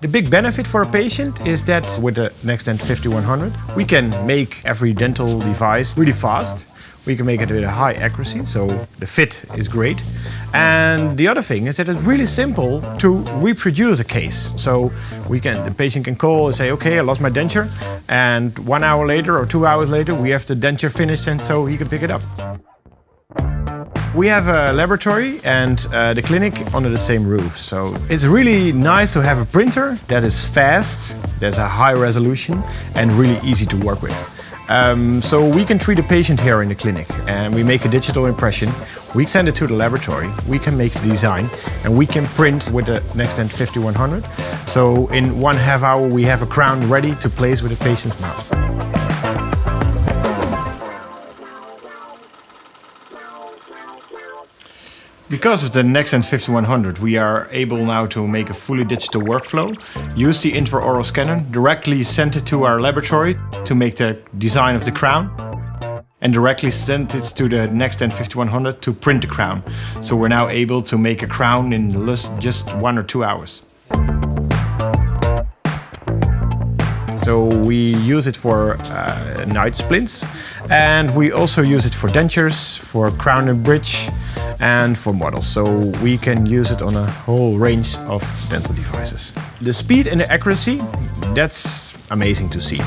The big benefit for a patient is that with the NextDent 5100, we can make every dental device really fast. We can make it with a high accuracy, so the fit is great. And the other thing is that it's really simple to reproduce a case. So the patient can call and say, okay, I lost my denture. And 1 hour later or 2 hours later, we have the denture finished, and so he can pick it up. We have a laboratory and the clinic under the same roof. So it's really nice to have a printer that is fast, there's a high resolution and really easy to work with. So we can treat a patient here in the clinic and we make a digital impression. We send it to the laboratory, we can make the design and we can print with the NextDent 5100. So in 1/2 hour we have a crown ready to place with the patient's mouth. Because of the NextDent 5100, we are able now to make a fully digital workflow, use the intraoral scanner, directly send it to our laboratory to make the design of the crown, and directly send it to the NextDent 5100 to print the crown. So we're now able to make a crown in just 1 or 2 hours. So we use it for night splints, and we also use it for dentures, for crown and bridge, and for models. So we can use it on a whole range of dental devices. The speed and the accuracy, that's amazing to see.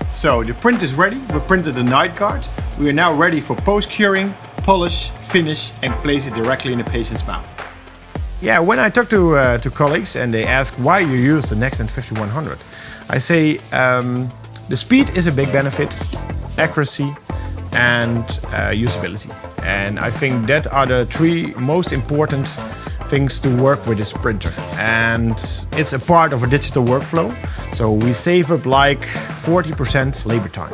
So the print is ready. We printed the night guard. We are now ready for post-curing, polish, finish and place it directly in the patient's mouth. Yeah, when I talk to colleagues and they ask why you use the NextDent 5100, I say the speed is a big benefit, accuracy and usability. And I think that are the 3 most important things to work with this printer. And it's a part of a digital workflow, so we save up like 40% labor time.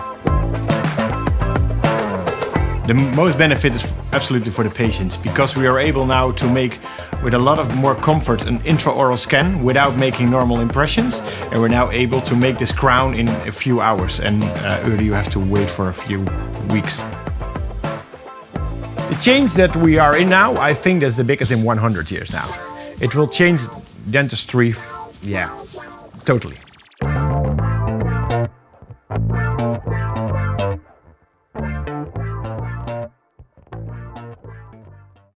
The most benefit is absolutely for the patients, because we are able now to make, with a lot of more comfort, an intraoral scan without making normal impressions. And we're now able to make this crown in a few hours, and earlier you have to wait for a few weeks. The change that we are in now, I think that's the biggest in 100 years now. It will change dentistry, yeah, totally.